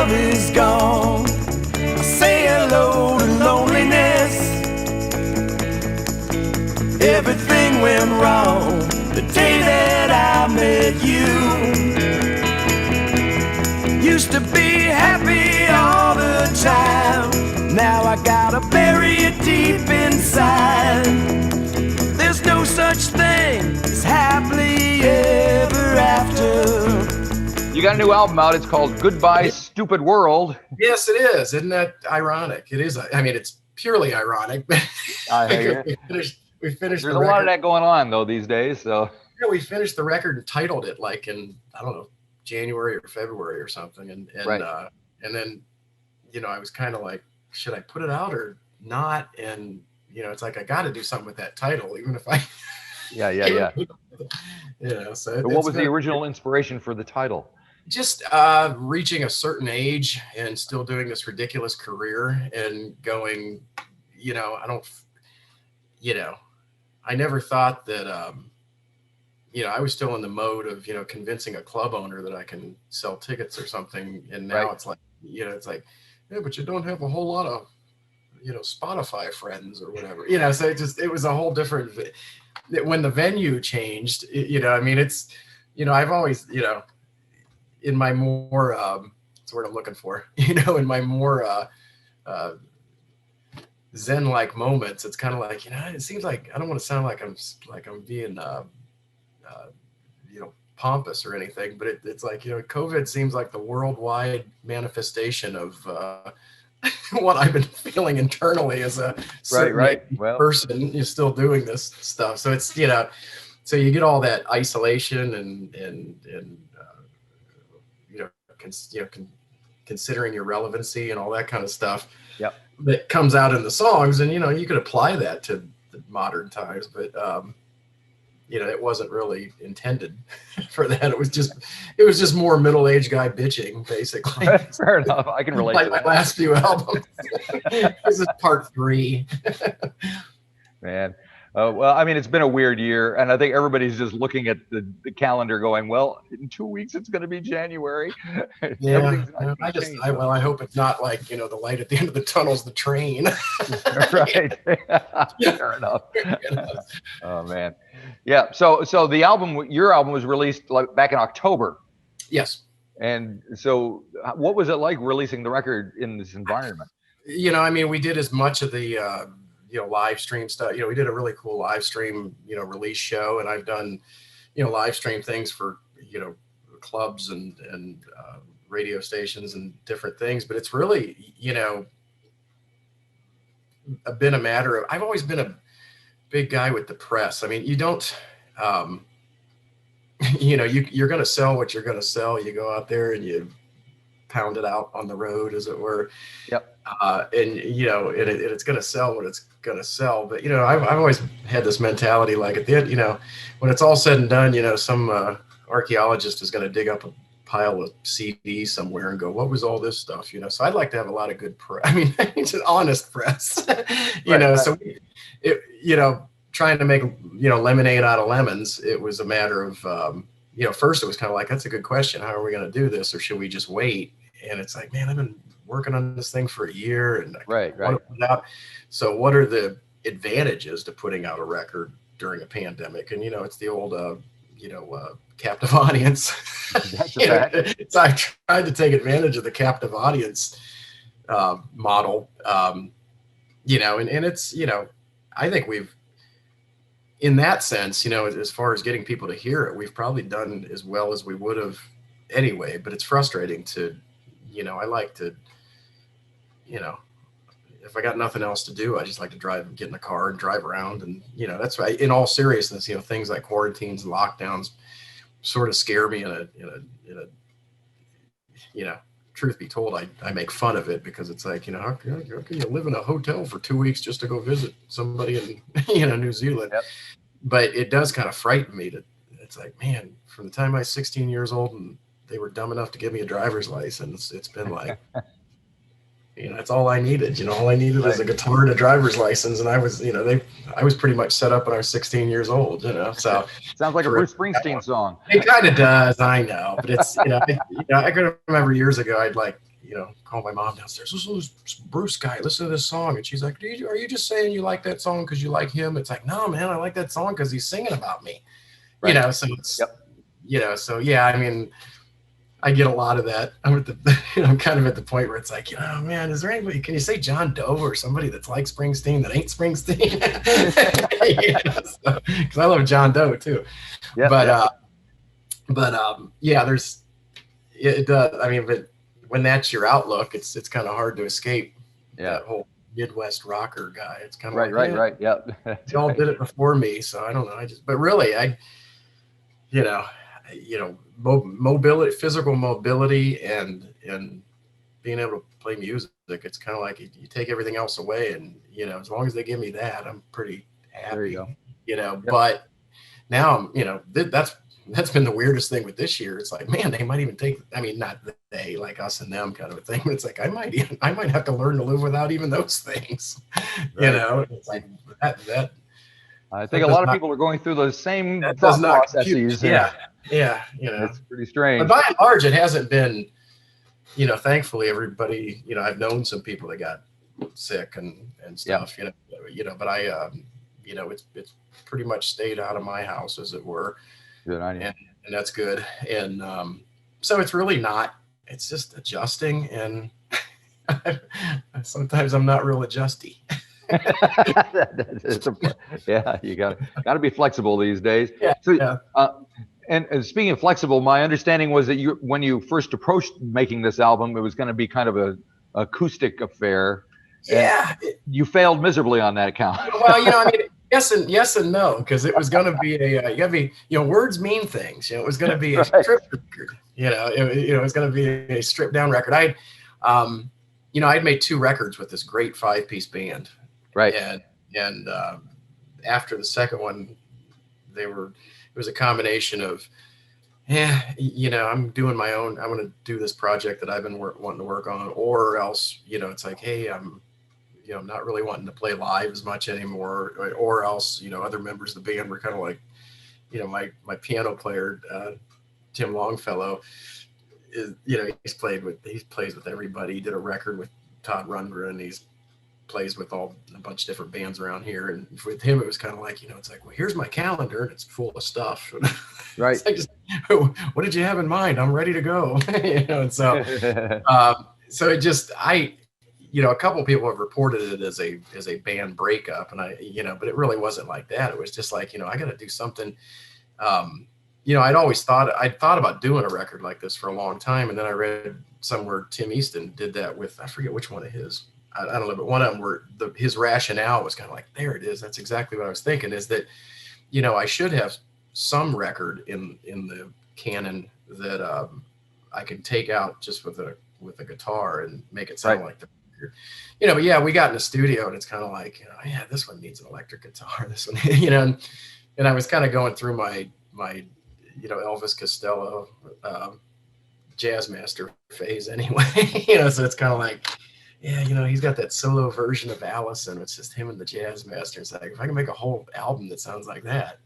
love is gone. I say hello to loneliness. Everything went wrong the day that I met you. Used to be happy all the time. Now I gotta bury it deep inside. There's no such thing as happily ever after. You got a new album out. It's called Gudbye Stoopid Whirled. Yes, it is. Isn't that ironic? It is. I mean, it's purely ironic. I hear you. We finished. There's a lot of that going on though these days. So yeah, we finished the record and titled it like in, I don't know, January or February or something, and right. And then, you know, I was kind of like, should I put it out or not? And you know, it's like I got to do something with that title, even if I. Yeah. You know, so what was the original inspiration for the title? Just reaching a certain age and still doing this ridiculous career and going, you know, I never thought that, you know, I was still in the mode of, you know, convincing a club owner that I can sell tickets or something. And now right. It's like, you know, it's like, yeah, but you don't have a whole lot of, you know, Spotify friends or whatever, you know, so it was a whole different, when the venue changed, you know, I mean, it's, you know, I've always, you know, in my more, that's what I'm looking for, you know, in my more, Zen-like moments, it's kind of like, you know, it seems like I don't want to sound like I'm being, you know, pompous or anything, but it's like, you know, COVID seems like the worldwide manifestation of what I've been feeling internally as a person who's still doing this stuff. So it's, you know, so you get all that isolation and you know, considering your relevancy and all that kind of stuff. Yep. That comes out in the songs, and you know, you could apply that to the modern times, but you know, it wasn't really intended for that. It was just more middle-aged guy bitching, basically. Fair enough. I can relate like to that. My last few albums. This is part 3. Man. Well, I mean, it's been a weird year, and I think everybody's just looking at the calendar going, well, in 2 weeks, it's going to be January. Yeah, I hope it's not like, you know, the light at the end of the tunnel is the train. Right. Fair enough. Oh, man. Yeah. So your album was released back in October. Yes. And so what was it like releasing the record in this environment? You know, I mean, we did as much of the, you know, live stream stuff. You know, we did a really cool live stream, you know, release show, and I've done, you know, live stream things for, you know, clubs and radio stations and different things. But it's really, you know, been a matter of, I've always been a big guy with the press. I mean, you don't, you know, you're going to sell what you're going to sell. You go out there and you pound it out on the road, as it were. Yep. And you know, it's going to sell what it's going to sell. But you know, I've always had this mentality, like at the end, you know, when it's all said and done, you know, some archaeologist is going to dig up a pile of CDs somewhere and go, what was all this stuff? You know, so I'd like to have a lot of good press. I mean, it's an honest press, you know. Right. So you know, trying to make, you know, lemonade out of lemons, it was a matter of, you know, first it was kind of like, that's a good question. How are we going to do this? Or should we just wait? And it's like, man, I've been working on this thing for a year, and right. So what are the advantages to putting out a record during a pandemic? And you know, it's the old you know, captive audience. That's a fact. So I tried to take advantage of the captive audience model, you know, and it's, you know, I think we've, in that sense, you know, as far as getting people to hear it, we've probably done as well as we would have anyway. But it's frustrating to, you know, I like to, you know, if I got nothing else to do, I just like to get in the car and drive around. And, you know, that's why, in all seriousness, you know, things like quarantines and lockdowns sort of scare me in a, you know, truth be told, I make fun of it, because it's like, you know, how can you live in a hotel for 2 weeks just to go visit somebody in, you know, New Zealand? Yep. But it does kind of frighten me it's like, man, from the time I was 16 years old and they were dumb enough to give me a driver's license, it's been like, you know, that's all I needed. You know, all I needed was a guitar and a driver's license. And I was, you know, I was pretty much set up when I was 16 years old, you know, so. Sounds like a Bruce Springsteen song. It kind of does, I know. But it's, you know, I can remember years ago, I'd like, call my mom downstairs. Listen to this Bruce guy. Listen to this song. And she's like, are you just saying you like that song because you like him? It's like, no, man, I like that song because he's singing about me. Right. So it's, so yeah, I mean, I get a lot of that. I'm kind of at the point where it's like, man, is there anybody, can you say John Doe or somebody that's like Springsteen that ain't Springsteen? Because I love John Doe too. Yeah. But there's, it does. I mean, but when that's your outlook, it's kind of hard to escape that whole Midwest rocker guy. It's kind of right. Yeah. Y'all did it before me. So I don't know. But really, mobility, physical mobility, and being able to play music. It's kind of like you take everything else away, and as long as they give me that, I'm pretty happy. There you go. But now I'm, that's been the weirdest thing with this year. It's like, man, they might even take. I mean, not they, like us and them, kind of a thing. But it's like I might have to learn to live without even those things. Right. It's like that. I think a lot of people are going through those same thought processes. Yeah. It's pretty strange. But by and large, it hasn't been, thankfully everybody, I've known some people that got sick and stuff, but I, it's pretty much stayed out of my house, as it were. Good on you. And that's good. And so it's really not, it's just adjusting. And sometimes I'm not real adjusty. You got to be flexible these days. Yeah. So, and speaking of flexible, my understanding was that when you first approached making this album, it was going to be kind of a acoustic affair. Yeah. You failed miserably on that account. Well, I mean, yes and no, because it was going to be words mean things. It was going to be a strip record. It was going to be a stripped down record. I'd made 2 records with this great 5-piece band. Right. And after the second one, it was a combination of, I'm doing my own, I'm going to do this project that I've been wanting to work on, or else, it's like, hey, I'm not really wanting to play live as much anymore, or else, other members of the band were kind of like, my piano player, Tim Longfellow, he plays with everybody. He did a record with Todd Rundgren. He plays with a bunch of different bands around here. And with him, it was kind of like, it's like, well, here's my calendar and it's full of stuff. Right. What did you have in mind? I'm ready to go. And so, so it just, a couple of people have reported it as a band breakup, and but it really wasn't like that. It was just like, I got to do something. I'd thought about doing a record like this for a long time. And then I read somewhere Tim Easton did that with, I forget which one of his, I don't know, but one of them where his rationale was kind of like, there it is. That's exactly what I was thinking, is that, I should have some record in the canon that I can take out just with a guitar and make it sound like the record. But yeah, we got in the studio and it's kind of like, this one needs an electric guitar. This one, and I was kind of going through my Elvis Costello jazz master phase anyway. So it's kind of like, he's got that solo version of Allison. It's just him and the jazz master. It's like, if I can make a whole album that sounds like that.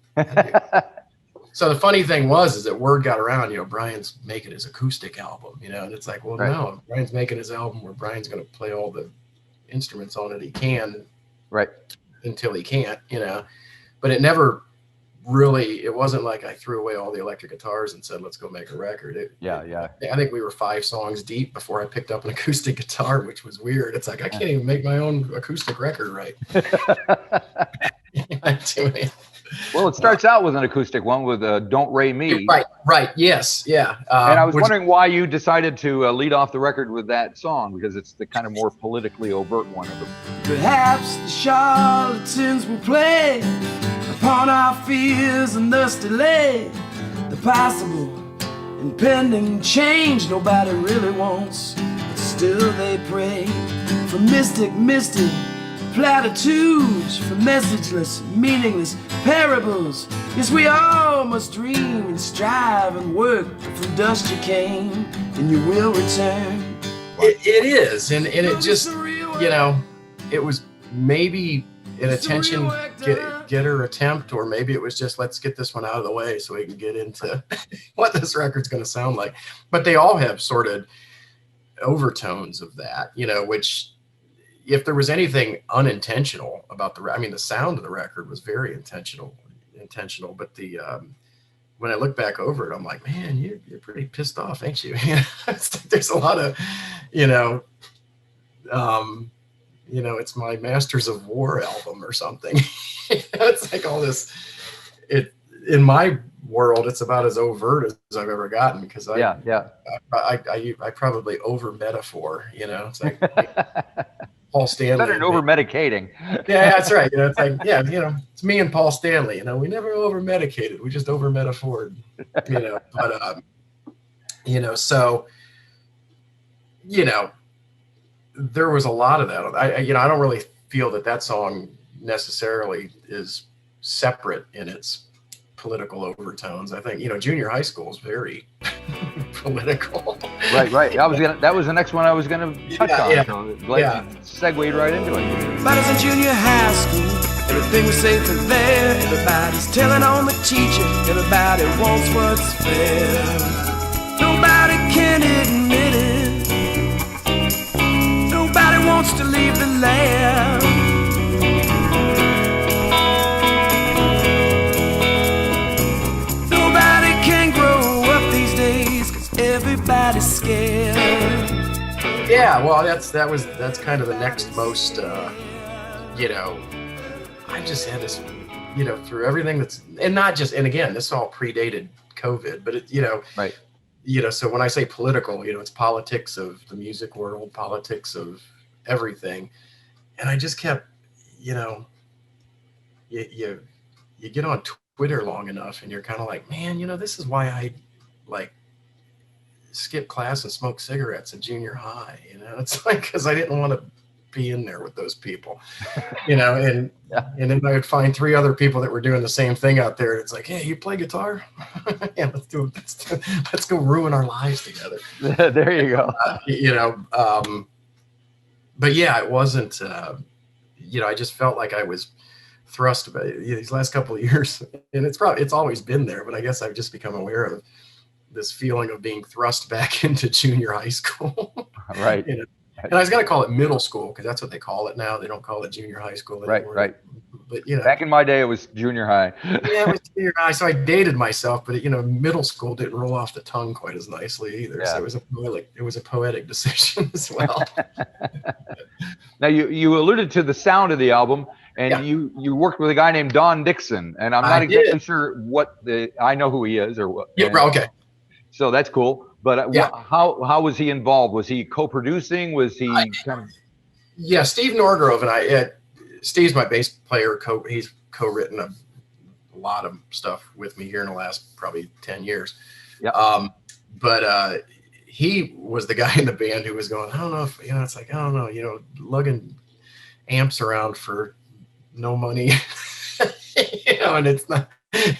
So the funny thing is that word got around, Brian's making his acoustic album, and it's like, well, no, Brian's making his album where Brian's going to play all the instruments on it he can, right, until he can't, but it never really, it wasn't like I threw away all the electric guitars and said, let's go make a record. I think we were 5 songs deep before I picked up an acoustic guitar, which was weird. It's like, I can't even make my own acoustic record right. Well, it starts out with an acoustic one with Don't Ray Me. Right. Yes. Yeah. And I was wondering why you decided to lead off the record with that song, because it's the kind of more politically overt one of them. Perhaps the charlatans will play upon our fears and thus delay the possible impending change nobody really wants, but still they pray for mystic platitudes, for messageless, meaningless parables. Yes, we all must dream and strive and work. From dust you came, and you will return. It is, and it just, it was maybe an attention getter attempt, or maybe it was just, let's get this one out of the way so we can get into what this record's going to sound like. But they all have sort of overtones of that, you know, which if there was anything unintentional about I mean, the sound of the record was very intentional, but the, when I look back over it, I'm like, man, you're pretty pissed off, ain't you? There's a lot of, you know, it's my Masters of War album or something. It's like all this, in my world, it's about as overt as I've ever gotten, because I probably over metaphor, you know, it's like Paul Stanley. Better than over medicating. Yeah, that's right. You know, it's like, yeah, you know, it's me and Paul Stanley, you know, we never over medicated. We just over metaphored, you know, but, you know, so, you know, there was a lot of that. I don't really feel that song necessarily is separate in its political overtones. I think, you know, junior high school is very political. Right. That was the next one I was gonna touch on. Yeah. So segued right into it. But as in junior high school, everything was safe and there. Everybody's telling on the teacher. Everybody wants what's fair. Nobody can admit it. Nobody wants to leave the lab. Everybody's scared. Yeah, well, that's kind of the next most, you know, I just had this, you know, through everything and again, this all predated COVID, but it, you know, right. You know, so when I say political, you know, it's politics of the music world, politics of everything. And I just kept, you know, you get on Twitter long enough and you're kind of like, man, you know, this is why I like skip class and smoke cigarettes in junior high, you know. It's like, because I didn't want to be in there with those people, you know. And and then I would find 3 other people that were doing the same thing out there. It's like, hey, you play guitar? Yeah, let's do it. Let's go ruin our lives together. There you go. You know, but yeah, it wasn't. You know, I just felt like I was thrust by these last couple of years, and it's always been there, but I guess I've just become aware of this feeling of being thrust back into junior high school. Right. You know? And I was going to call it middle school, because that's what they call it now. They don't call it junior high school anymore. Right. But, you know, back in my day, it was junior high. Yeah, it was junior high. So I dated myself, but, you know, middle school didn't roll off the tongue quite as nicely either. Yeah. So it was a poetic decision as well. Now, you alluded to the sound of the album, and you worked with a guy named Don Dixon, and I'm not exactly sure I know who he is or what. Yeah, okay. So that's cool. But how was he involved? Was he co-producing? Was he kind of? Yeah, Steve Norgrove and I. Steve's my bass player. He's co-written a lot of stuff with me here in the last probably 10 years. Yeah. But he was the guy in the band who was going, I don't know if, you know, it's like, I don't know, you know, lugging amps around for no money, you know, and it's not,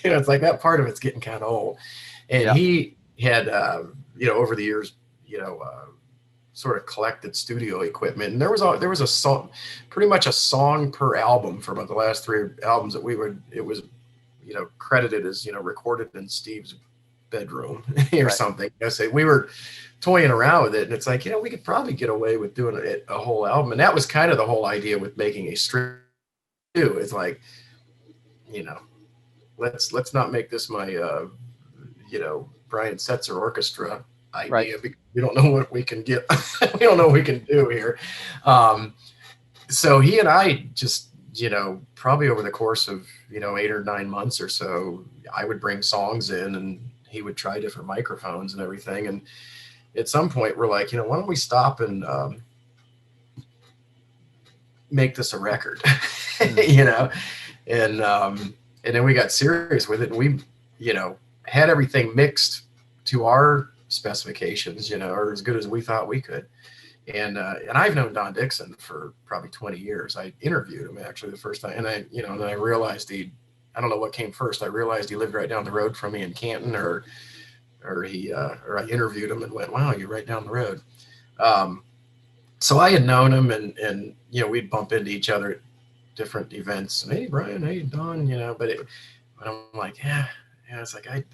you know, it's like that part of it's getting kind of old. And he had, you know, over the years, you know, sort of collected studio equipment, and there was a song, pretty much a song per album for about the last 3 albums that it was, you know, credited as, you know, recorded in Steve's bedroom or something. I say we were toying around with it, and it's like, you know, we could probably get away with doing a whole album, and that was kind of the whole idea with making a strip too. It's like, you know, let's not make this my you know, Brian Setzer orchestra idea, because we don't know what we can get. We don't know what we can do here. So he and I just, you know, probably over the course of, you know, 8 or 9 months or so, I would bring songs in and he would try different microphones and everything. And at some point we're like, you know, why don't we stop and make this a record, you know? And then we got serious with it, and we, you know, had everything mixed to our specifications, you know, or as good as we thought we could. And I've known Don Dixon for probably 20 years. I interviewed him actually the first time, and then I realized I don't know what came first. I realized he lived right down the road from me in Canton, or I interviewed him and went, wow, you're right down the road. So I had known him, and you know, we'd bump into each other at different events. And, hey, Brian, hey, Don, you know, but I'm like, yeah, it's like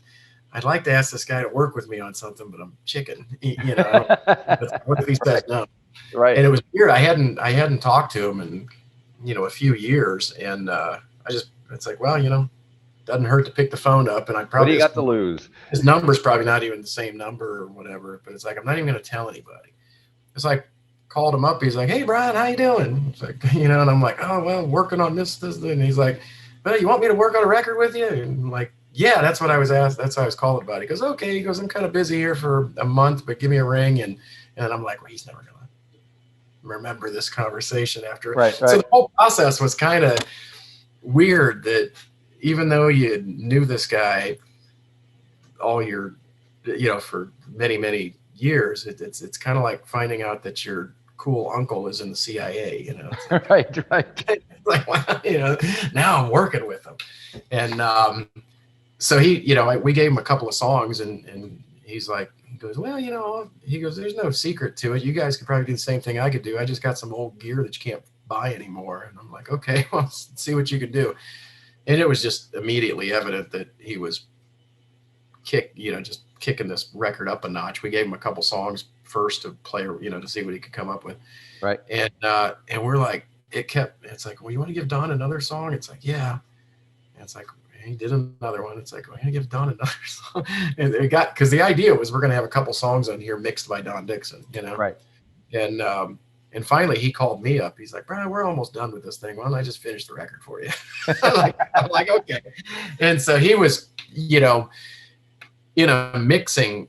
I'd like to ask this guy to work with me on something, but I'm chicken. You know, what if he says no? Right. And it was weird. I hadn't talked to him in, you know, a few years, and it's like, well, you know, doesn't hurt to pick the phone up, and I probably what do you got to lose? His number's probably not even the same number or whatever, but it's like I'm not even going to tell anybody. It's like called him up. He's like, "Hey, Brian, how you doing?" It's like, you know, and I'm like, "Oh, well, working on this." And he's like, "Well, you want me to work on a record with you?" And I'm like, "Yeah, that's what I was asked. That's what I was called about." He goes, "Okay." He goes, "I'm kind of busy here for a month, but give me a ring." And I'm like, "Well, he's never going to remember this conversation after." Right. So the whole process was kind of weird that even though you knew this guy all your, you know, for many, many years, it's kind of like finding out that your cool uncle is in the CIA, you know. Like, right. like, wow, you know, now I'm working with him. And so he, you know, we gave him a couple of songs, and he's like, he goes, "Well, you know," he goes, "there's no secret to it. You guys could probably do the same thing I could do. I just got some old gear that you can't buy anymore." And I'm like, "Okay, well, let's see what you can do." And it was just immediately evident that he was just kicking this record up a notch. We gave him a couple songs first to play, you know, to see what he could come up with. Right. And we're like, it's like, "Well, you want to give Don another song?" It's like, "Yeah." And it's like, he did another one. It's like, "We're going to give Don another song." And it got, because the idea was we're going to have a couple songs on here mixed by Don Dixon, you know? Right. And finally he called me up. He's like, "Brian, we're almost done with this thing. Why don't I just finish the record for you?" I'm like, "Okay." And so he was, you know, in a mixing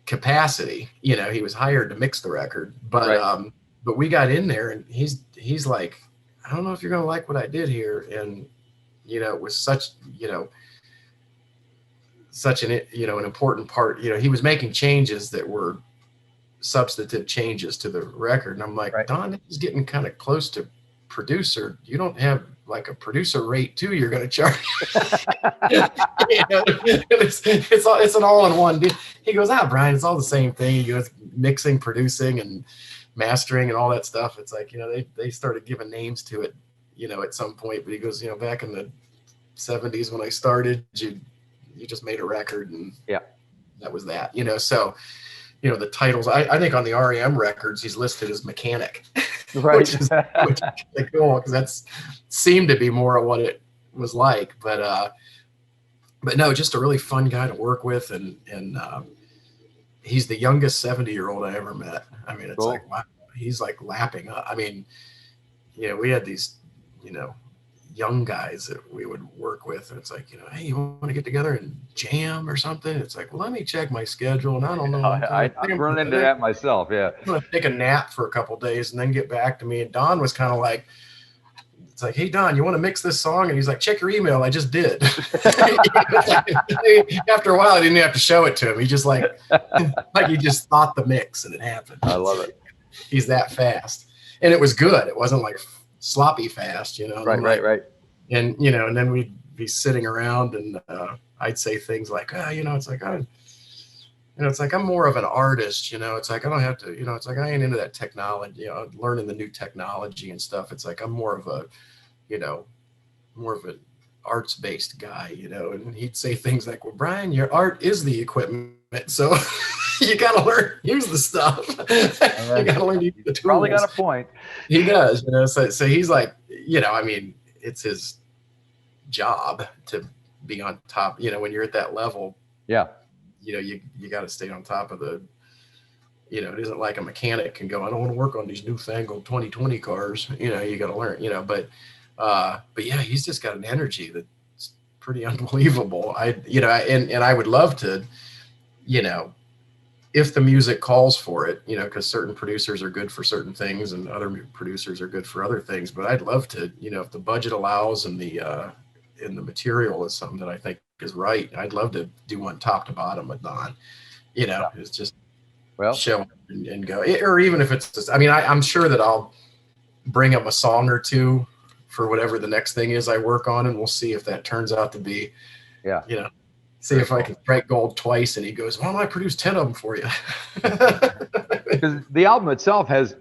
capacity, you know, he was hired to mix the record, but right. But we got in there, and he's like, "I don't know if you're going to like what I did here." And, you know, it was such an, you know, an important part. You know, he was making changes that were substantive changes to the record. And I'm like, right. "Don, this is getting kind of close to producer. You don't have like a producer rate too you're going to charge." You know, it's an all-in-one deal. He goes, "Brian, it's all the same thing." He goes, "Mixing, producing, and mastering, and all that stuff." It's like, you know, they started giving names to it, you know, at some point. But he goes, "You know, back in the 70s when I started, you just made a record, and yeah, that was that." You know, so, you know, the titles, I think on the REM records, he's listed as mechanic, right. which is really cool, because that's seemed to be more of what it was like. But no, just a really fun guy to work with. And he's the youngest 70-year-old I ever met. I mean, it's like, wow, he's like lapping up. I mean, you know, we had these, you know, young guys that we would work with, and it's like, you know, "Hey, you want to get together and jam or something?" It's like, "Well, let me check my schedule, and I don't know." I run into that myself. Yeah. I'm going to take a nap for a couple of days and then get back to me. And Don was kind of like, it's like, "Hey, Don, you want to mix this song?" And he's like, "Check your email. I just did." After a while, I didn't have to show it to him. He just like he just thought the mix, and it happened. I love it. He's that fast. And it was good. It wasn't like sloppy fast, you know? Right. And, you know, and then we'd be sitting around, and I'd say things like, you know, it's like, it's like, I'm more of an artist, you know? It's like, I don't have to, you know, it's like, I ain't into that technology, you know, learning the new technology and stuff. It's like, I'm more of a, you know, more of an arts-based guy, you know? And he'd say things like, "Well, Brian, your art is the equipment. So you got to learn to use the stuff." You got to learn to use the tools. Probably got a point. He does, you know? So he's like, you know, I mean, it's his job to be on top, you know, when you're at that level. Yeah. You know, you got to stay on top of the, you know, it isn't like a mechanic can go, "I don't want to work on these newfangled 2020 cars." You know, you got to learn, you know, but yeah, he's just got an energy that's pretty unbelievable. You know, and I would love to, you know, if the music calls for it, you know, because certain producers are good for certain things and other producers are good for other things. But I'd love to, you know, if the budget allows and the material is something that I think is right, I'd love to do one top to bottom with Don. You know, it's just show and go. Or even if it's just, I mean, I'm sure that I'll bring up a song or two for whatever the next thing is I work on, and we'll see if that turns out to be, you know, see if I can strike gold twice. And he goes, "Why don't I produce 10 of them for you?" Because the album itself has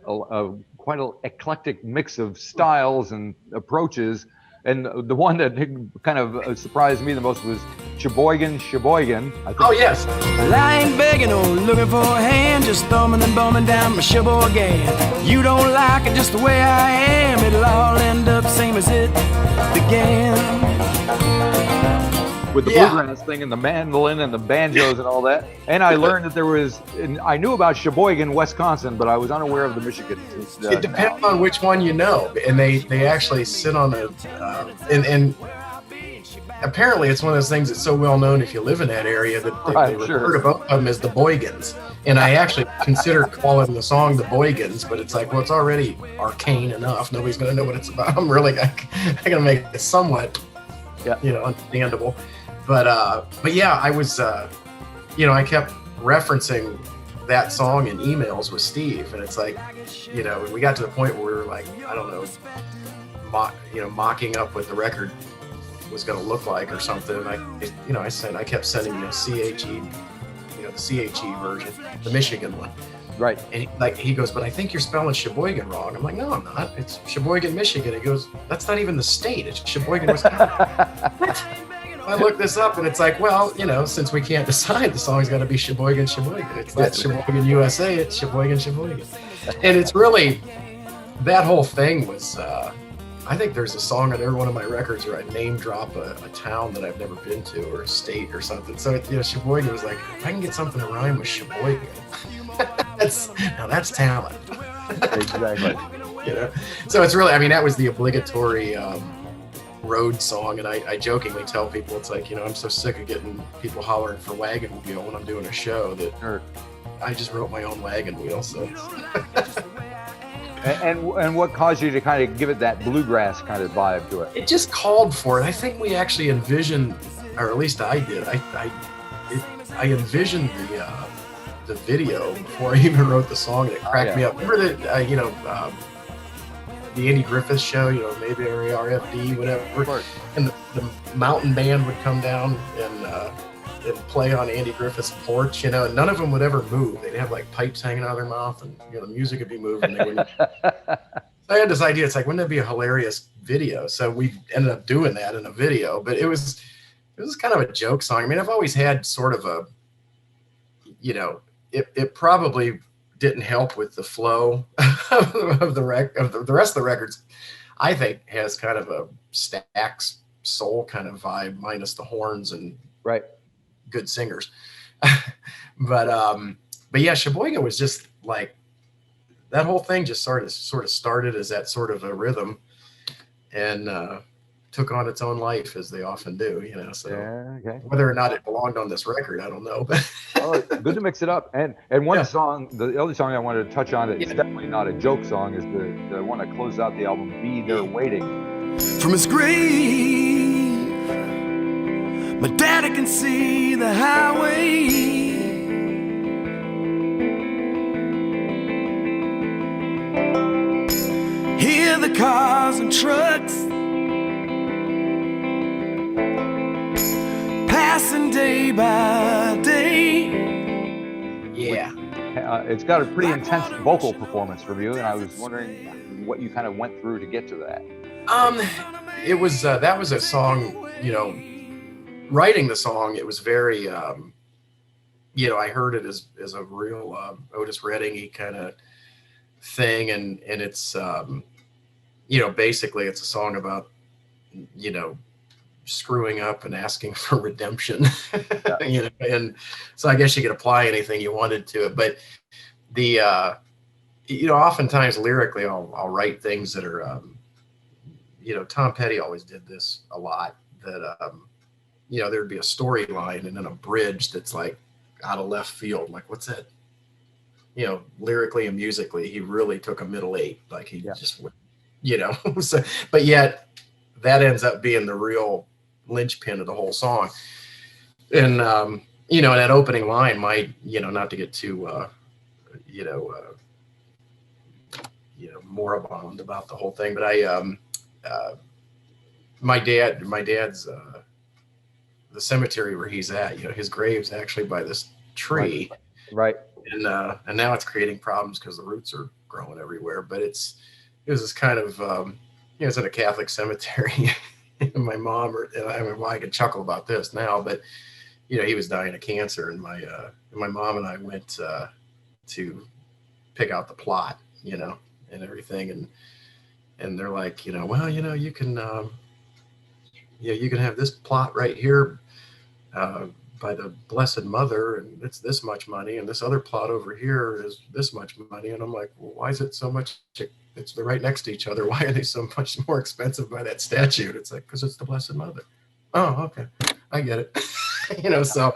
quite an eclectic mix of styles and approaches, And the one that kind of surprised me the most was Sheboygan, Sheboygan. I think. Oh, yes. Well, I ain't begging or looking for a hand, just thumbing and bumming down my Sheboygan. You don't like it just the way I am, it'll all end up same as it began. With the bluegrass thing and the mandolin and the banjos and all that. And I learned that there was, and I knew about Sheboygan, Wisconsin, but I was unaware of the Michigan. It depends on which one you know. And they actually sit on a, and apparently it's one of those things that's so well known if you live in that area that they refer to both of them as the Boygans. And I actually consider calling the song the Boygans, but it's like, well, it's already arcane enough. Nobody's going to know what it's about. I'm going to make it somewhat, understandable. But yeah, I was, I kept referencing that song in emails with Steve, and it's like, we got to the point where we were like, I don't know, mocking up what the record was going to look like or something. And I kept sending CHE, the CHE version, the Michigan one. Right. And he goes, but I think you're spelling Sheboygan wrong. I'm like, no, I'm not. It's Sheboygan, Michigan. He goes, that's not even the state. It's Sheboygan, Wisconsin. I looked this up, and it's like, well, since we can't decide, the song's got to be Sheboygan, Sheboygan. It's not Sheboygan, USA. It's Sheboygan, Sheboygan. And it's really, that whole thing was, I think there's a song on every one of my records where I name drop a town that I've never been to or a state or something. So, Sheboygan was like, if I can get something to rhyme with Sheboygan, that's talent. Exactly. So it's really, that was the obligatory road song, and I jokingly tell people, it's like, I'm so sick of getting people hollering for wagon wheel when I'm doing a show that I just wrote my own wagon wheel. So and what caused you to kind of give it that bluegrass kind of vibe to it? It just called for it. I think we actually envisioned, or at least I did, I envisioned the video before I even wrote the song, and it cracked me up. Remember that the Andy Griffith show, maybe RFD, whatever, and the mountain band would come down and play on Andy Griffith's porch, and none of them would ever move. They'd have like pipes hanging out of their mouth, and the music would be moving. They wouldn't. I had this idea. It's like, wouldn't that be a hilarious video? So we ended up doing that in a video, but it was kind of a joke song. I've always had sort of a, it probably didn't help with the flow of the rest of the records. I think has kind of a Stax soul kind of vibe, minus the horns and good singers. but yeah, Sheboygan was just like, that whole thing just sort of started as that sort of a rhythm, and took on its own life, as they often do, so whether or not it belonged on this record, I don't know. But good to mix it up. And one song, the other song I wanted to touch on, it's definitely not a joke song, is the one that closed out the album, Be There Waiting. From his grave, my daddy can see the highway. Hear the cars and trucks passing day by day. Yeah. It's got a pretty intense vocal performance from you, and I was wondering what you kind of went through to get to that. It was that was a song, writing the song, it was very I heard it as a real Otis Redding-y kind of thing, and it's basically it's a song about screwing up and asking for redemption. And so I guess you could apply anything you wanted to it, but the oftentimes lyrically I'll write things that are Tom Petty always did this a lot, that there'd be a storyline and then a bridge that's like out of left field, like, what's that? Lyrically and musically, he really took a middle eight, like he just would, so, but yet that ends up being the real linchpin of the whole song. And that opening line might, not to get too moribund about the whole thing, but my dad's the cemetery where he's at, his grave's actually by this tree, right? And now it's creating problems because the roots are growing everywhere. But it was this kind of it's in a Catholic cemetery. And my mom, I mean, well, I can chuckle about this now, but he was dying of cancer, and my mom and I went to pick out the plot, and everything, and they're like, well, you can, you can have this plot right here by the Blessed Mother, and it's this much money, and this other plot over here is this much money. And I'm like, well, why is it so much? They're right next to each other. Why are they so much more expensive by that statue? It's like, because it's the Blessed Mother. Oh, okay, I get it. So,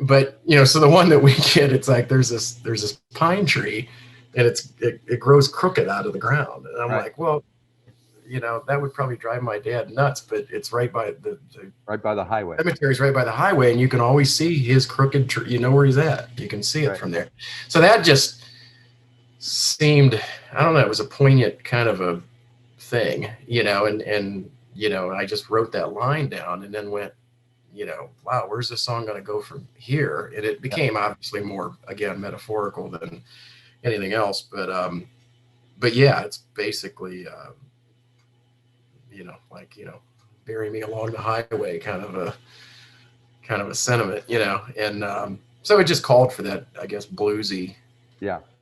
but so the one that we get, it's like there's this pine tree, and it grows crooked out of the ground, and I'm like, well, that would probably drive my dad nuts, but it's right by the highway. Cemetery's right by the highway, and you can always see his crooked tree. You know where he's at. You can see it from there. So that just seemed, I don't know, it was a poignant kind of a thing, and I just wrote that line down and then went, wow, where's this song going to go from here? And it became obviously more, again, metaphorical than anything else, but yeah, it's basically, bury me along the highway kind of a sentiment, and so it just called for that, I guess, bluesy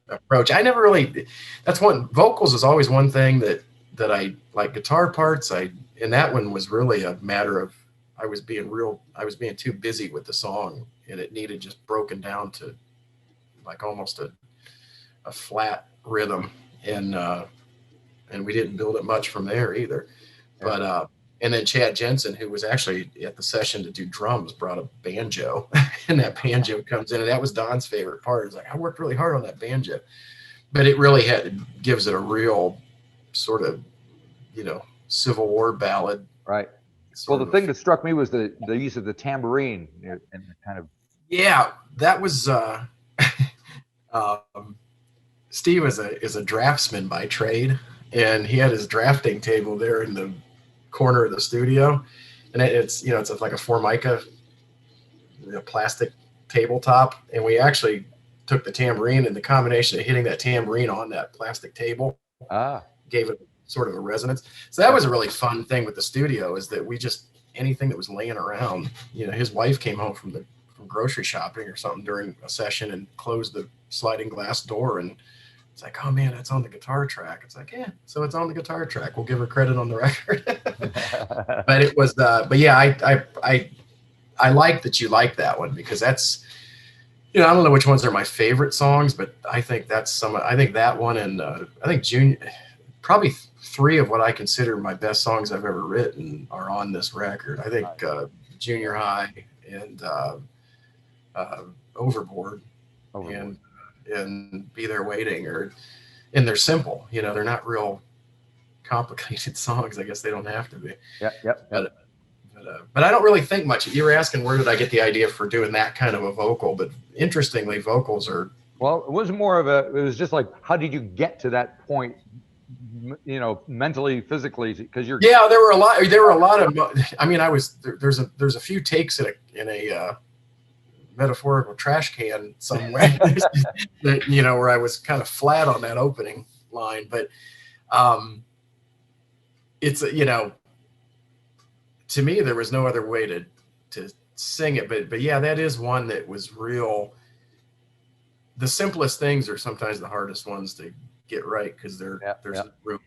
approach. I never really, vocals is always one thing that I like. Guitar parts, and that one was really a matter of, I was being too busy with the song, and it needed just broken down to like almost a flat rhythm, and we didn't build it much from there either. But and then Chad Jensen, who was actually at the session to do drums, brought a banjo, and that banjo comes in, and that was Don's favorite part. It's like, I worked really hard on that banjo, but it really gives it a real sort of, Civil War ballad. Right. Well, the thing that struck me was the use of the tambourine and kind of. Yeah, that was Steve is a draftsman by trade, and he had his drafting table there in the corner of the studio, and it's like a Formica plastic tabletop, and we actually took the tambourine, and the combination of hitting that tambourine on that plastic table gave it sort of a resonance. So that was a really fun thing with the studio, is that we just, anything that was laying around, his wife came home from grocery shopping or something during a session and closed the sliding glass door, and it's like, oh man, that's on the guitar track. It's like, yeah, so it's on the guitar track. We'll give her credit on the record. But it was, but yeah, I like that you like that one, because that's, I don't know which ones are my favorite songs, but I think I think that one, and I think probably three of what I consider my best songs I've ever written are on this record. I think Junior High and Overboard and Be There Waiting, and they're simple, they're not real complicated songs. I guess they don't have to be. But I don't really think much. You were asking where did I get the idea for doing that kind of a vocal, but interestingly, vocals are. Well, it was more of it was just like, how did you get to that point, mentally, physically, because you're. Yeah, there were a lot of, I mean, there's a few takes in a metaphorical trash can somewhere that, where I was kind of flat on that opening line, but it's, to me, there was no other way to sing it, but yeah, that is one that was real. The simplest things are sometimes the hardest ones to get right, because there's no room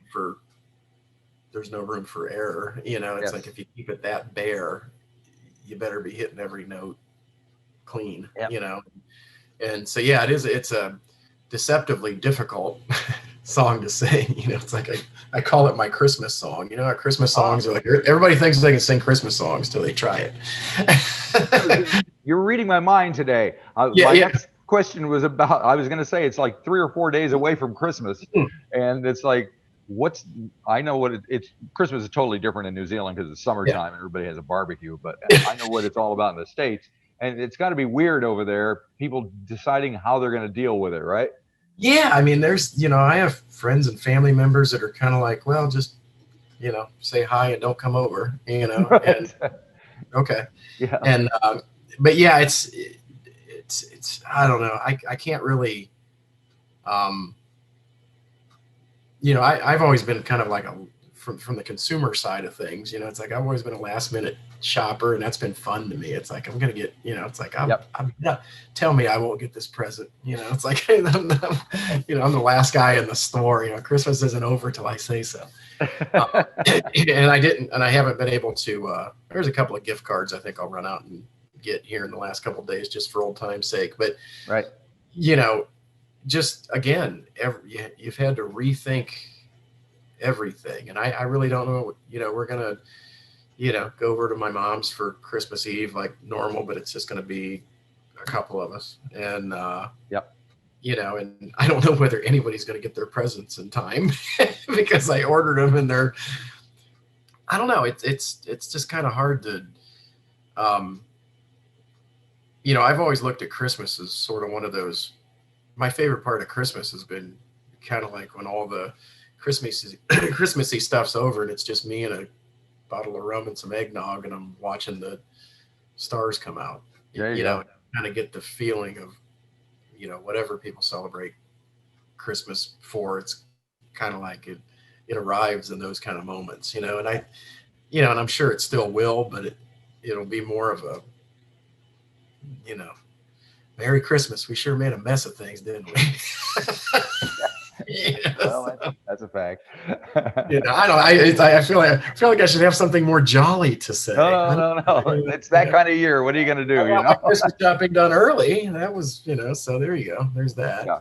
for error. It's like, if you keep it that bare, you better be hitting every note clean. And so yeah, it's a deceptively difficult song to sing. It's like I call it my Christmas song. Our Christmas songs are like, everybody thinks they can sing Christmas songs till they try it. You're reading my mind today. My next question was about, I was going to say, it's like 3 or 4 days away from Christmas, and it's like, I know what it's Christmas is totally different in New Zealand because it's summertime and everybody has a barbecue, but I know what it's all about in the States, and it's got to be weird over there, people deciding how they're going to deal with it, right? Yeah, I mean, there's, I have friends and family members that are kind of like, well, just, say hi and don't come over, Right. And okay. Yeah. And, but yeah, it's, I don't know. I can't really, I've always been kind of like a from the consumer side of things. You know, it's like I've always been a last minute shopper, and that's been fun to me. It's like I'm gonna get, you know, it's like I'm tell me I won't get this present. You know, it's like I'm the last guy in the store. You know, Christmas isn't over till I say so. And I haven't been able to. There's a couple of gift cards I think I'll run out and get here in the last couple of days just for old time's sake. But right, you know, just again, you've had to rethink everything, and I really don't know. You know, we're gonna, you know, go over to my mom's for Christmas Eve like normal, but it's just gonna be a couple of us, and you know, and I don't know whether anybody's gonna get their presents in time because I ordered them and I don't know. It's just kind of hard to, you know, I've always looked at Christmas as sort of one of those. My favorite part of Christmas has been kind of like when all the Christmassy stuff's over and it's just me and a bottle of rum and some eggnog, and I'm watching the stars come out. You know, kind of get the feeling of, you know, whatever people celebrate Christmas for, it's kind of like it arrives in those kind of moments, you know, and and I'm sure it still will, but it'll be more of a, you know, Merry Christmas. We sure made a mess of things, didn't we? Yes. Well, that's a fact. You know, I feel like I should have something more jolly to say. No. It's that kind of year. What are you going to do? You know, Christmas shopping done early. That was, you know, so there you go. There's that. Yeah.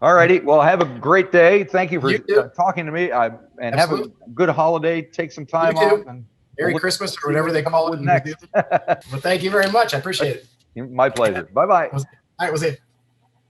All righty. Well, have a great day. Thank you for talking to me. And Absolutely. Have a good holiday. Take some time off. And Merry Christmas or whatever they call it next. Well, thank you very much. I appreciate it. My pleasure. Bye-bye. All right, we'll see you.